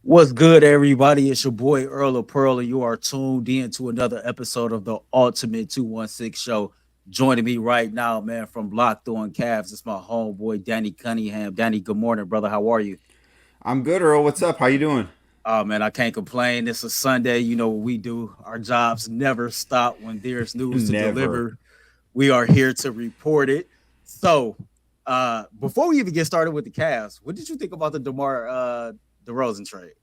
What's good, everybody? It's your boy Earl of Pearl, and you are tuned in to another episode of the Ultimate 216 Show. Joining me right now, man, from Locked On Cavs, it's my homeboy Danny Cunningham. Danny, good morning, brother. How are you? I'm good, Earl. What's up? How you doing? Oh man, I can't complain. It's a Sunday. You know what we do. Our jobs never stop when there's news to Never. deliver. We are here to report it. So, before we even get started with the Cavs, what did you think about the DeMar DeRozan trade?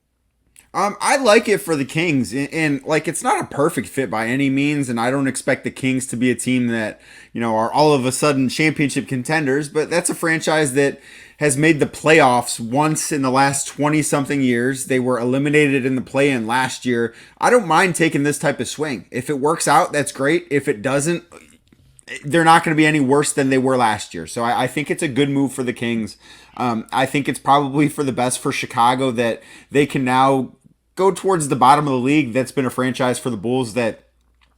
I like it for the Kings, and like it's not a perfect fit by any means, and I don't expect the Kings to be a team that are all of a sudden championship contenders. But that's a franchise that has made the playoffs once in the last 20 something years. They were eliminated in the play-in last year. I don't mind taking this type of swing. If it works out, that's great. If it doesn't, they're not going to be any worse than they were last year. So I think it's a good move for the Kings. I think it's probably for the best for Chicago that they can now go towards the bottom of the league. That's been a franchise for the Bulls that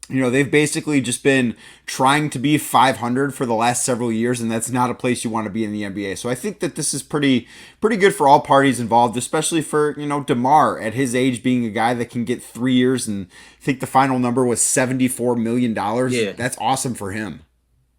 they've basically just been trying to be 500 for the last several years, and that's not a place you want to be in the NBA. So I think that this is pretty good for all parties involved, especially for DeMar at his age, being a guy that can get 3 years, and I think the final number was $74 million. Yeah, That's awesome for him.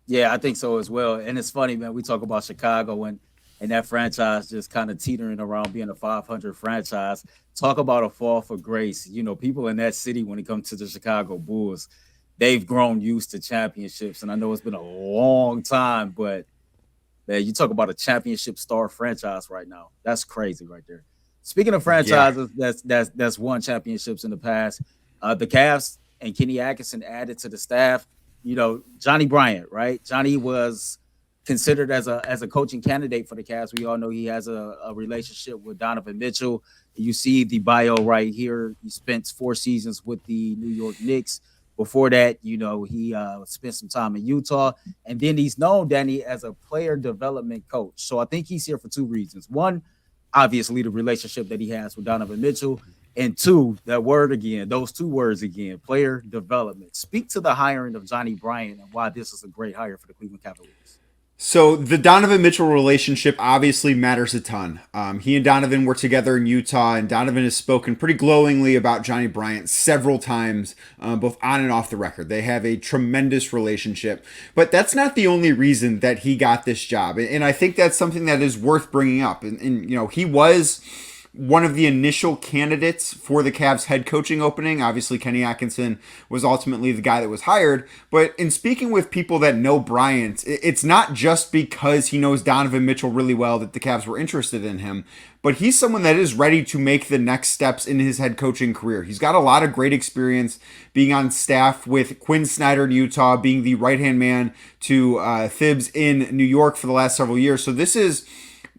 Yeah, I think so as well. And it's funny, man. We talk about Chicago and that franchise just kind of teetering around being a 500 franchise. Talk about a fall for grace. You know, people in that city when it comes to the Chicago Bulls, they've grown used to championships. And I know it's been a long time, but man, you talk about a championship star franchise right now. That's crazy right there. Speaking of Yeah. franchises that's won championships in the past, the Cavs and Kenny Atkinson added to the staff. You know, Johnnie Bryant, right? Johnny was considered as a coaching candidate for the Cavs. We all know he has a relationship with Donovan Mitchell. You see the bio right here. He spent 4 seasons with the New York Knicks. Before that, you know, he spent some time in Utah, and then he's known, Danny, as a player development coach. So I think he's here for two reasons. One, obviously, the relationship that he has with Donovan Mitchell, and two, that word again, those two words again, player development. Speak to the hiring of Johnnie Bryant and why this is a great hire for the Cleveland Cavaliers. So the Donovan Mitchell relationship obviously matters a ton. He and Donovan were together in Utah, and Donovan has spoken pretty glowingly about Johnnie Bryant several times, both on and off the record. They have a tremendous relationship, but that's not the only reason that he got this job, and I think that's something that is worth bringing up. And he was one of the initial candidates for the Cavs head coaching opening. Obviously, Kenny Atkinson was ultimately the guy that was hired. But in speaking with people that know Bryant, it's not just because he knows Donovan Mitchell really well that the Cavs were interested in him, but he's someone that is ready to make the next steps in his head coaching career. He's got a lot of great experience being on staff with Quinn Snyder in Utah, being the right-hand man to Thibs in New York for the last several years. So this is,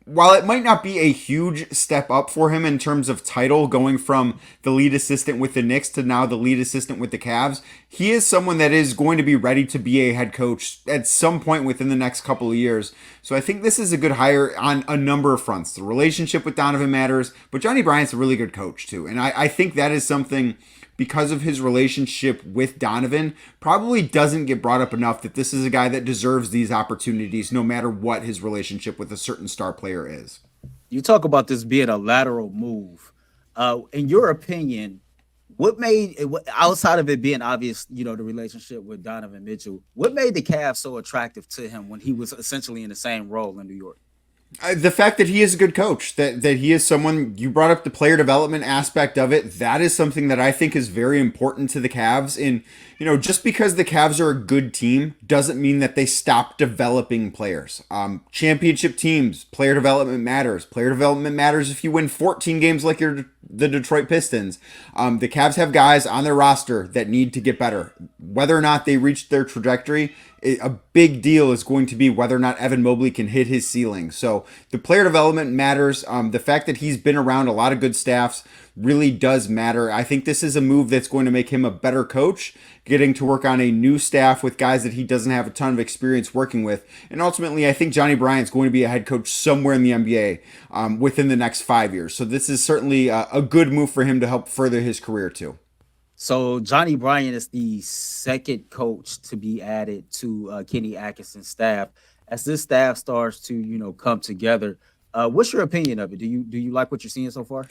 while it might not be a huge step up for him in terms of title, going from the lead assistant with the Knicks to now the lead assistant with the Cavs, he is someone that is going to be ready to be a head coach at some point within the next couple of years. So I think this is a good hire on a number of fronts. The relationship with Donovan matters, but Johnnie Bryant's a really good coach too. And I think that is something, because of his relationship with Donovan, probably doesn't get brought up enough, that this is a guy that deserves these opportunities no matter what his relationship with a certain star player is. You talk about this being a lateral move. In your opinion, what made outside of it being obvious, you know, the relationship with Donovan Mitchell, what made the Cavs so attractive to him when he was essentially in the same role in New York? The fact that he is a good coach, that he is someone, you brought up the player development aspect of it. That is something that I think is very important to the Cavs. And, just because the Cavs are a good team doesn't mean that they stop developing players. Championship teams, player development matters. Player development matters if you win 14 games like you're the Detroit Pistons. The Cavs have guys on their roster that need to get better. Whether or not they reach their trajectory, a big deal is going to be whether or not Evan Mobley can hit his ceiling. So the player development matters. The fact that he's been around a lot of good staffs really does matter. I think this is a move that's going to make him a better coach, getting to work on a new staff with guys that he doesn't have a ton of experience working with. And ultimately, I think Johnnie Bryant's going to be a head coach somewhere in the NBA within the next 5 years. So this is certainly a good move for him to help further his career too. So Johnny Bryant is the second coach to be added to Kenny Atkinson's staff. As this staff starts to, you know, come together, what's your opinion of it? Do you like what you're seeing so far?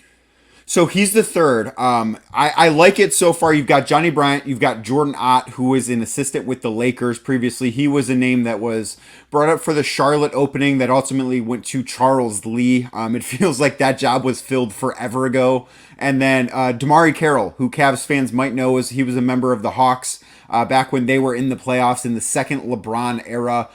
So he's the third. I like it so far. You've got Johnnie Bryant. You've got Jordan Ott, who was an assistant with the Lakers previously. He was a name that was brought up for the Charlotte opening that ultimately went to Charles Lee. It feels like that job was filled forever ago. And then DeMarre Carroll, who Cavs fans might know, he was a member of the Hawks back when they were in the playoffs in the second LeBron era.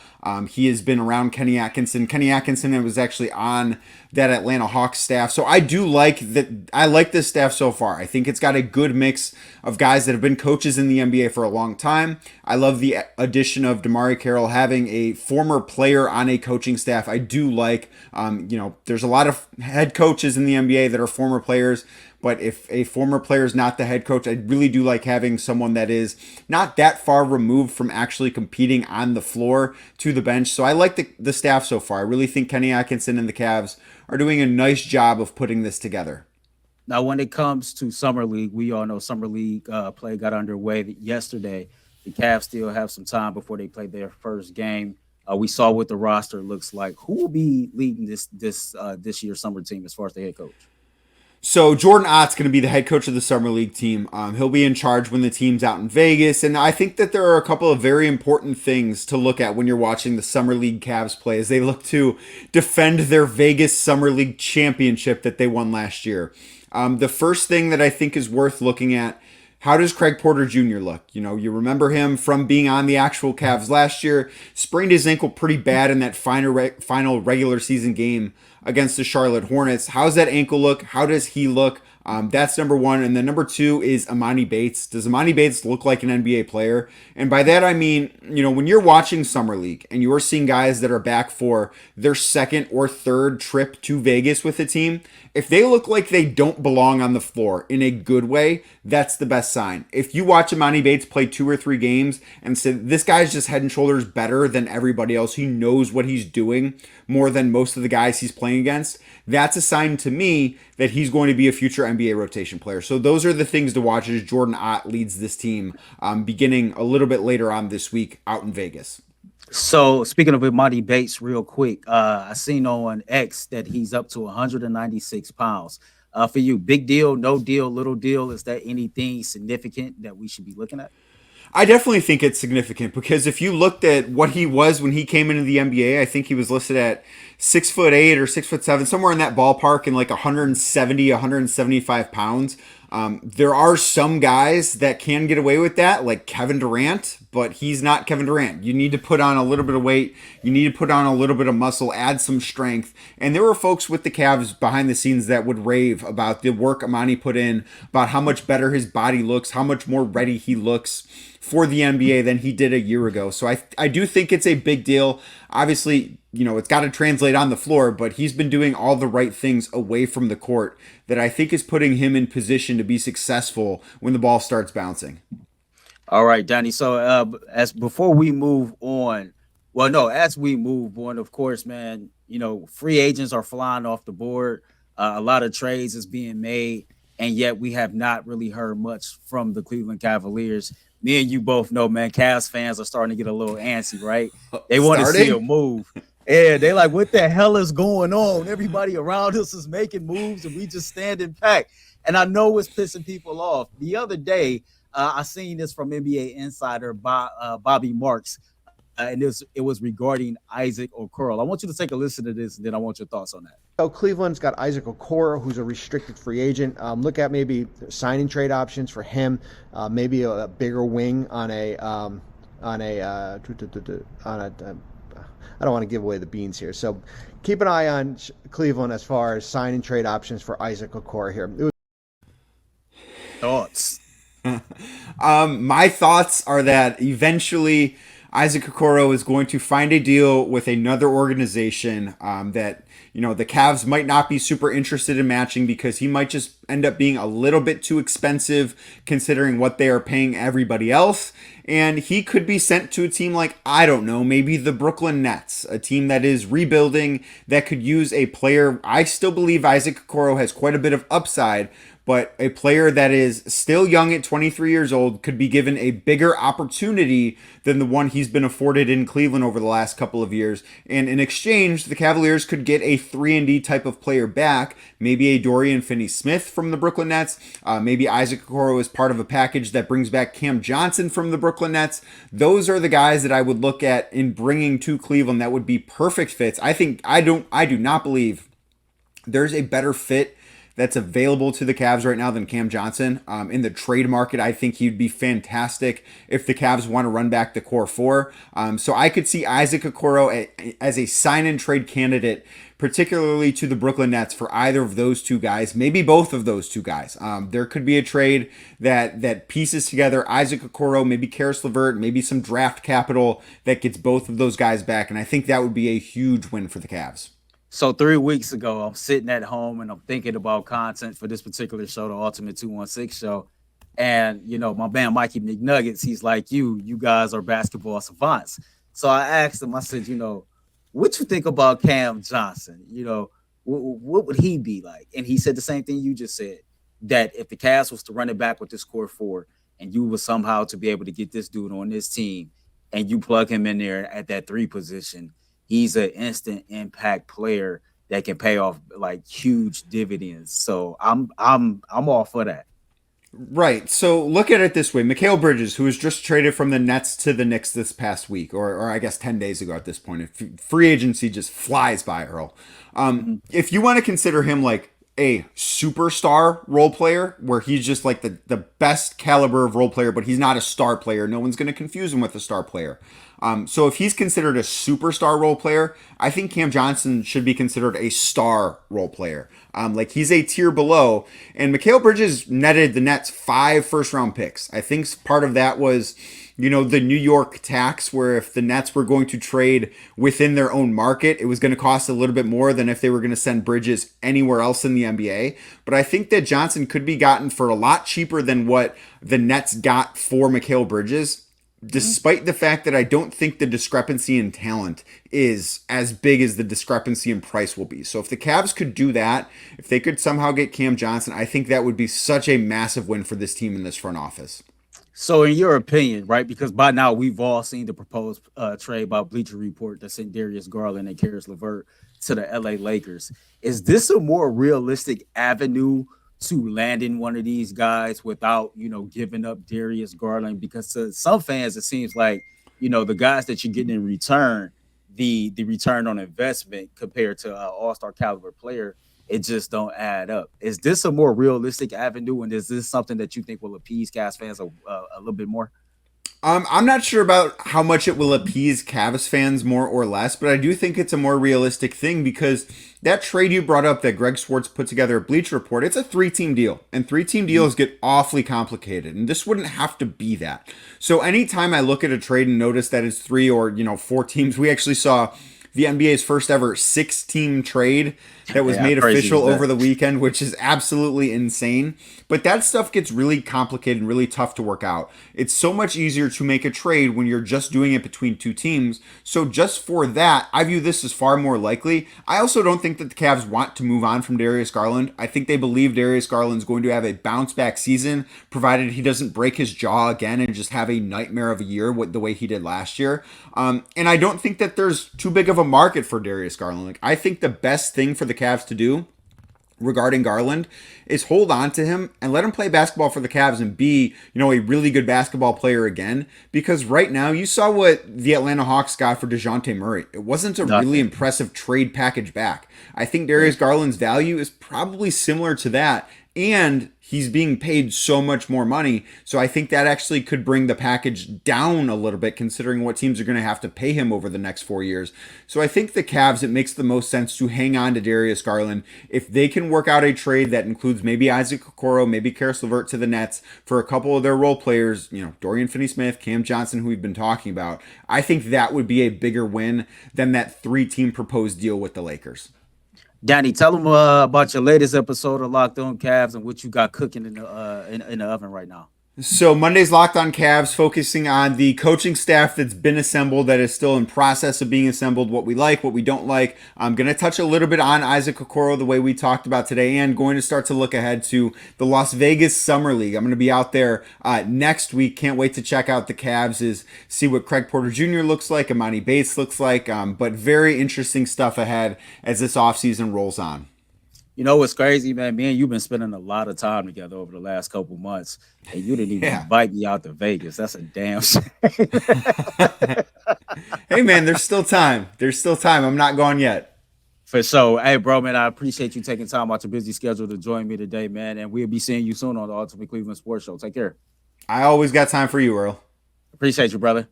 He has been around Kenny Atkinson. Kenny Atkinson was actually on that Atlanta Hawks staff. So I do like that. I like this staff so far. I think it's got a good mix of guys that have been coaches in the NBA for a long time. I love the addition of DeMarre Carroll having a former player on a coaching staff. I do like, there's a lot of head coaches in the NBA that are former players. But if a former player is not the head coach, I really do like having someone that is not that far removed from actually competing on the floor to the bench. So I like the staff so far. I really think Kenny Atkinson and the Cavs are doing a nice job of putting this together. Now, when it comes to Summer League, we all know Summer League play got underway yesterday. The Cavs still have some time before they play their first game. We saw what the roster looks like. Who will be leading this year's summer team as far as the head coach? So Jordan Ott's going to be the head coach of the summer league team. He'll be in charge when the team's out in Vegas, and I think that there are a couple of very important things to look at when you're watching the summer league Cavs play as they look to defend their Vegas summer league championship that they won last year. The first thing that I think is worth looking at: how does Craig Porter Jr. look? You remember him from being on the actual Cavs last year. Sprained his ankle pretty bad in that final regular season game against the Charlotte Hornets. How's that ankle look? How does he look? That's number one. And then number two is Emoni Bates. Does Emoni Bates look like an NBA player? And by that, I mean, when you're watching Summer League and you're seeing guys that are back for their second or third trip to Vegas with the team, if they look like they don't belong on the floor in a good way, that's the best sign. If you watch Emoni Bates play 2 or 3 games and say, this guy's just head and shoulders better than everybody else, he knows what he's doing more than most of the guys he's playing against, that's a sign to me that he's going to be a future NBA rotation player. So those are the things to watch as Jordan Ott leads this team beginning a little bit later on this week out in Vegas. So speaking of Emoni Bates, real quick, I seen on X that he's up to 196 pounds. For you, big deal, no deal, little deal? Is that anything significant that we should be looking at? I definitely think it's significant because if you looked at what he was when he came into the NBA, I think he was listed at 6'8" or 6'7", somewhere in that ballpark, in like 170, 175 pounds. There are some guys that can get away with that, like Kevin Durant, but he's not Kevin Durant. You need to put on a little bit of weight. You need to put on a little bit of muscle, add some strength. And there were folks with the Cavs behind the scenes that would rave about the work Emoni put in, about how much better his body looks, how much more ready he looks for the NBA than he did a year ago. So I do think it's a big deal. Obviously, it's got to translate on the floor, but he's been doing all the right things away from the court that I think is putting him in position to be successful when the ball starts bouncing. All right, Danny. So as we move on, of course, man, free agents are flying off the board. A lot of trades is being made, and yet we have not really heard much from the Cleveland Cavaliers. Me and you both know, man, Cavs fans are starting to get a little antsy, right? They want to see a move. Yeah, they like, what the hell is going on? Everybody around us is making moves, and we just standing back. And I know it's pissing people off. The other day, I seen this from NBA insider Bobby Marks, and it was regarding Isaac Okoro. I want you to take a listen to this, and then I want your thoughts on that. So Cleveland's got Isaac Okoro, who's a restricted free agent. Look at maybe signing trade options for him, maybe a bigger wing on a I don't want to give away the beans here. So keep an eye on Cleveland as far as signing trade options for Isaac Okoro here. Thoughts? My thoughts are that eventually Isaac Okoro is going to find a deal with another organization that, the Cavs might not be super interested in matching because he might just end up being a little bit too expensive considering what they are paying everybody else. And he could be sent to a team like, I don't know, maybe the Brooklyn Nets, a team that is rebuilding that could use a player. I still believe Isaac Okoro has quite a bit of upside, but a player that is still young at 23 years old could be given a bigger opportunity than the one he's been afforded in Cleveland over the last couple of years. And in exchange, the Cavaliers could get a 3-and-D type of player back, maybe a Dorian Finney-Smith from the Brooklyn Nets, maybe Isaac Okoro is part of a package that brings back Cam Johnson from the Brooklyn Nets. Those are the guys that I would look at in bringing to Cleveland that would be perfect fits. I do not believe there's a better fit that's available to the Cavs right now than Cam Johnson. In the trade market, I think he'd be fantastic if the Cavs want to run back the core four. So I could see Isaac Okoro as a sign-and-trade candidate, particularly to the Brooklyn Nets for either of those two guys, maybe both of those two guys. There could be a trade that pieces together Isaac Okoro, maybe Karis LeVert, maybe some draft capital that gets both of those guys back, and I think that would be a huge win for the Cavs. So 3 weeks ago, I'm sitting at home and I'm thinking about content for this particular show, the Ultimate 216 show. And, my man, Mikey McNuggets, he's like, you guys are basketball savants. So I asked him, I said, what you think about Cam Johnson? What would he be like? And he said the same thing you just said, that if the Cavs was to run it back with this core four and you were somehow to be able to get this dude on this team and you plug him in there at that 3 position, he's an instant impact player that can pay off like huge dividends. So I'm all for that. Right. So look at it this way. Mikal Bridges, who was just traded from the Nets to the Knicks this past week, or I guess 10 days ago at this point. Free agency just flies by, Earl. If you want to consider him like a superstar role player, where he's just like the best caliber of role player, but he's not a star player, no one's going to confuse him with a star player. So if he's considered a superstar role player, I think Cam Johnson should be considered a star role player. Like he's a tier below. And Mikal Bridges netted the Nets 5 first-round picks. I think part of that was, the New York tax, where if the Nets were going to trade within their own market, it was going to cost a little bit more than if they were going to send Bridges anywhere else in the NBA. But I think that Johnson could be gotten for a lot cheaper than what the Nets got for Mikal Bridges, despite the fact that I don't think the discrepancy in talent is as big as the discrepancy in price will be. So if the Cavs could do that, if they could somehow get Cam Johnson, I think that would be such a massive win for this team in this front office. So in your opinion, right, because by now we've all seen the proposed trade by Bleacher Report that sent Darius Garland and Karis LeVert to the LA Lakers. Is this a more realistic avenue to landing one of these guys without, giving up Darius Garland? Because to some fans, it seems like, the guys that you're getting in return, the return on investment compared to an all-star caliber player, it just don't add up. Is this a more realistic avenue? And is this something that you think will appease Cavs fans a little bit more? I'm not sure about how much it will appease Cavs fans more or less, but I do think it's a more realistic thing because that trade you brought up that Greg Swartz put together at Bleacher Report, it's a 3-team deal, and 3-team deals get awfully complicated, and this wouldn't have to be that. So anytime I look at a trade and notice that it's 3 or 4 teams, we actually saw the NBA's first ever 6-team trade that was made official over the weekend, which is absolutely insane. But that stuff gets really complicated and really tough to work out. It's so much easier to make a trade when you're just doing it between 2 teams. So just for that, I view this as far more likely. I also don't think that the Cavs want to move on from Darius Garland. I think they believe Darius Garland's going to have a bounce back season, provided he doesn't break his jaw again and just have a nightmare of a year the way he did last year. And I don't think that there's too big of a market for Darius Garland. Like, I think the best thing for the Cavs to do regarding Garland is hold on to him and let him play basketball for the Cavs and be, a really good basketball player again. Because right now you saw what the Atlanta Hawks got for DeJounte Murray. It wasn't a really impressive trade package back. I think Darius Garland's value is probably similar to that. And he's being paid so much more money. So I think that actually could bring the package down a little bit, considering what teams are going to have to pay him over the next 4 years. So I think the Cavs, it makes the most sense to hang on to Darius Garland. If they can work out a trade that includes maybe Isaac Okoro, maybe Karis LeVert to the Nets for a couple of their role players, Dorian Finney-Smith, Cam Johnson, who we've been talking about, I think that would be a bigger win than that 3-team proposed deal with the Lakers. Danny, tell them about your latest episode of Locked On Cavs and what you got cooking in the oven right now. So Monday's Locked On Cavs, focusing on the coaching staff that's been assembled, that is still in process of being assembled, what we like, what we don't like. I'm going to touch a little bit on Isaac Okoro, the way we talked about today, and going to start to look ahead to the Las Vegas Summer League. I'm going to be out there next week. Can't wait to check out the Cavs, see what Craig Porter Jr. looks like, Imani Bates looks like, but very interesting stuff ahead as this offseason rolls on. You know what's crazy, man? Me and you've been spending a lot of time together over the last couple months, and you didn't even invite me out to Vegas. That's a damn shame. Hey, man, there's still time. There's still time. I'm not gone yet. For sure. Hey, bro, man, I appreciate you taking time out your busy schedule to join me today, man. And we'll be seeing you soon on the Ultimate Cleveland Sports Show. Take care. I always got time for you, Earl. Appreciate you, brother.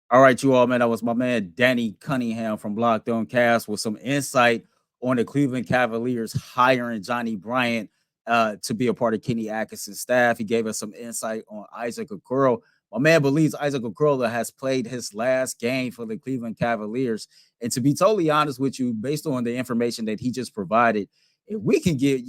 All right, you all, man. That was my man, Danny Cunningham from Locked On Cavs with some insight on the Cleveland Cavaliers hiring Johnnie Bryant to be a part of Kenny Atkinson's staff. He gave us some insight on Isaac Okoro. My man believes Isaac Okoro has played his last game for the Cleveland Cavaliers. And to be totally honest with you, based on the information that he just provided, if we can get,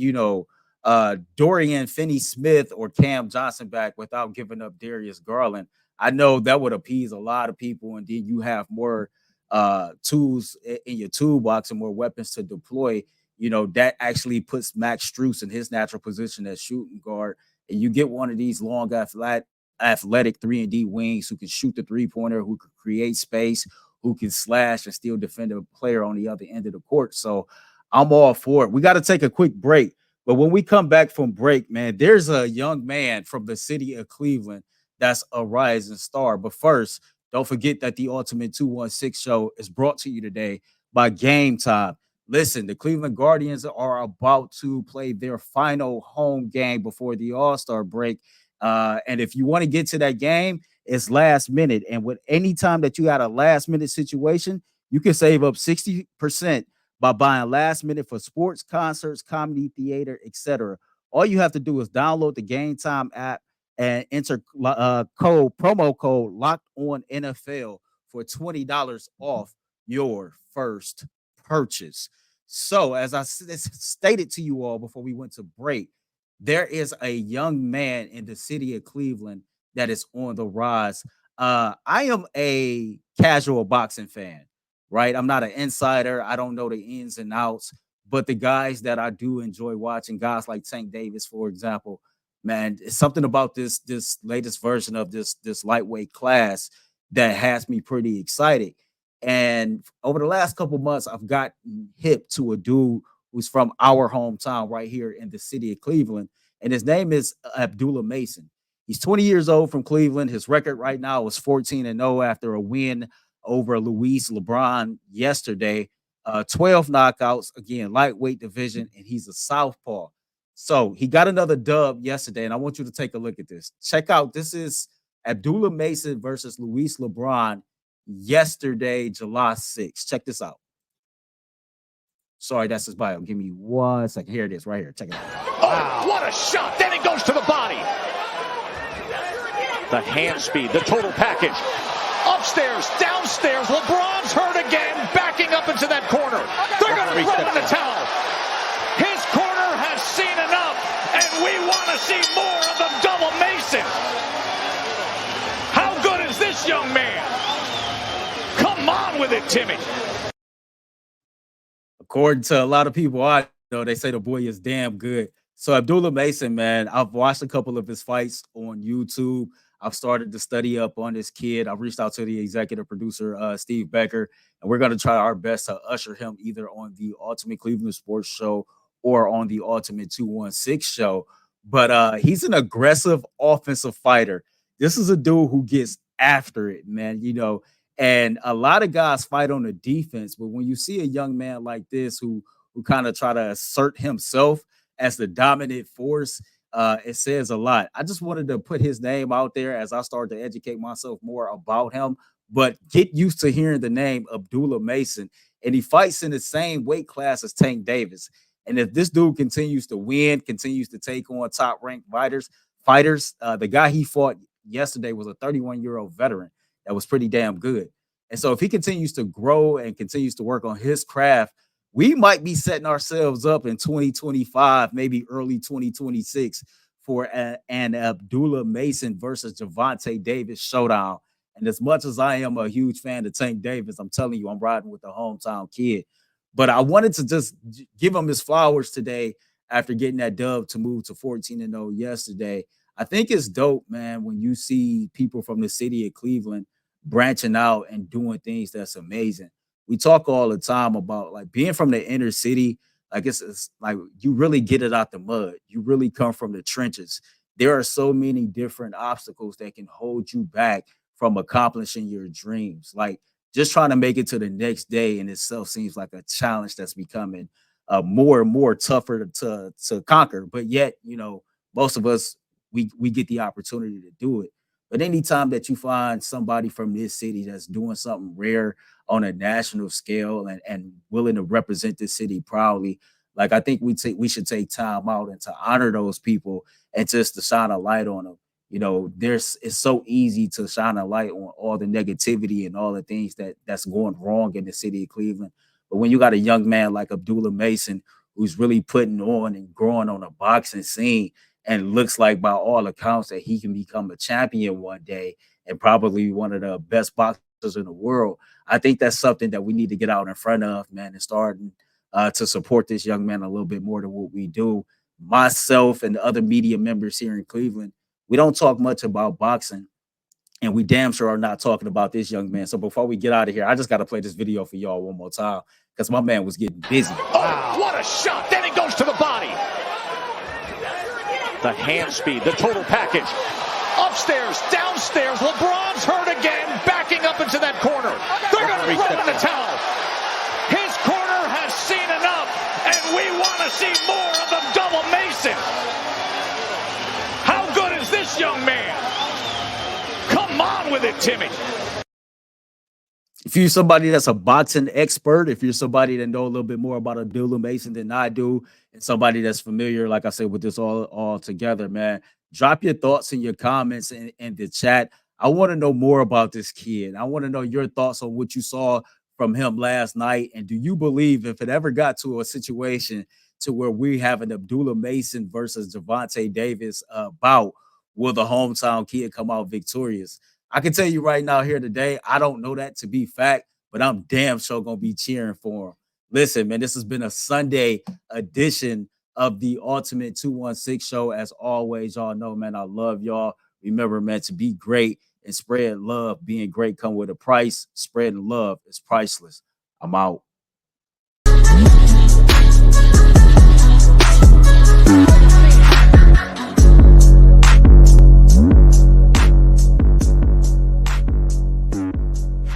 Dorian Finney-Smith or Cam Johnson back without giving up Darius Garland, I know that would appease a lot of people. And then you have more tools in your toolbox and more weapons to deploy. That actually puts Max Strus in his natural position as shooting guard. And you get one of these long athletic 3-and-D wings who can shoot the three-pointer, who can create space, who can slash and still defend a player on the other end of the court. So I'm all for it. We got to take a quick break. But when we come back from break, man, there's a young man from the city of Cleveland that's a rising star. But first, don't forget that the Ultimate 216 show is brought to you today by Game Time. Listen, the Cleveland Guardians are about to play their final home game before the All-Star break. And if you want to get to that game, it's last minute. And with any time that you got a last minute situation, you can save up 60% by buying last minute for sports, concerts, comedy, theater, etc. All you have to do is download the Game Time app and enter promo code Locked On NFL for $20 off your first purchase. So, as I stated to you all before we went to break, there is a young man in the city of Cleveland that is on the rise. I am a casual boxing fan, right? I'm not an insider. I don't know the ins and outs, but the guys that I do enjoy watching, guys like Tank Davis, for example, man, it's something about this latest version of this lightweight class that has me pretty excited. And over the last couple months, I've gotten hip to a dude who's from our hometown right here in the city of Cleveland. And his name is Abdullah Mason. He's 20 years old from Cleveland. His record right now is 14-0 after a win over Luis LeBron yesterday. 12 knockouts, again, lightweight division, and he's a southpaw. So he got another dub yesterday, and I want you to take a look at this. Check out, this is Abdullah Mason versus Luis LeBron yesterday, July 6th. Check this out. Sorry, that's his bio. Give me 1 second. Here it is, right here. Check it out. Oh, what a shot. Then it goes to the body. The hand speed, the total package. Upstairs, downstairs, LeBron's hurt again, backing up into that corner. They're going to throw in the towel. His corner has seen enough, and we want to see more of the double Mason. How good is this young man? Come on with it, Timmy. According to a lot of people I know, they say the boy is damn good. So Abdullah Mason, man, I've watched a couple of his fights on YouTube. I've started to study up on this kid. I've reached out to the executive producer, Steve Becker, and we're going to try our best to usher him either on the Ultimate Cleveland Sports Show or on the Ultimate 216 show. But he's an aggressive offensive fighter. This is a dude who gets after it, man, and a lot of guys fight on the defense. But when you see a young man like this who kind of try to assert himself as the dominant force, it says a lot. I just wanted to put his name out there as I start to educate myself more about him, but get used to hearing the name Abdullah Mason. And he fights in the same weight class as Tank Davis. And if this dude continues to win, continues to take on top-ranked fighters, the guy he fought yesterday was a 31-year-old veteran that was pretty damn good. And so if he continues to grow and continues to work on his craft, we might be setting ourselves up in 2025, maybe early 2026 for an Abdullah Mason versus Javante Davis showdown. And as much as I am a huge fan of Tank Davis, I'm telling you, I'm riding with the hometown kid. But I wanted to just give him his flowers today after getting that dub to move to 14-0 yesterday. I think it's dope, man, when you see people from the city of Cleveland branching out and doing things that's amazing. We talk all the time about like being from the inner city. Like it's like you really get it out the mud. You really come from the trenches. There are so many different obstacles that can hold you back from accomplishing your dreams. Like just trying to make it to the next day in itself seems like a challenge that's becoming more and more tougher to conquer. But yet, you know, most of us we get the opportunity to do it. But anytime that you find somebody from this city that's doing something rare on a national scale and willing to represent this city proudly, like I think we should take time out and to honor those people and just to shine a light on them. You know, it's so easy to shine a light on all the negativity and all the things that's going wrong in the city of Cleveland. But when you got a young man like Abdullah Mason who's really putting on and growing on a boxing scene and looks like by all accounts that he can become a champion one day and probably one of the best boxers in the world, I think that's something that we need to get out in front of, man, and starting to support this young man a little bit more than what we do. Myself and the other media members here in Cleveland, we don't talk much about boxing, and we damn sure are not talking about this young man. So before we get out of here, I just got to play this video for y'all one more time because my man was getting busy. Oh, what a shot. Then it goes to the body. The hand speed, the total package. Upstairs, downstairs. LeBron's hurt again, backing up into that corner. They're going to throw in the towel. His corner has seen enough, and we want to see more of Abdullah Mason. How good is this young man? Come on with it, Timmy. If you're somebody that's a boxing expert, if you're somebody that know a little bit more about Abdullah Mason than I do, and somebody that's familiar, like I said, with this all together, man, drop your thoughts and your comments in the chat. I want to know more about this kid. I want to know your thoughts on what you saw from him last night. And do you believe if it ever got to a situation to where we have an Abdullah Mason versus Javante Davis bout, will the hometown kid come out victorious? I can tell you right now here today, I don't know that to be fact, but I'm damn sure going to be cheering for him. Listen, man, this has been a Sunday edition of the Ultimate 216 show. As always, y'all know, man, I love y'all. Remember, man, to be great and spread love. Being great come with a price. Spreading love is priceless. I'm out.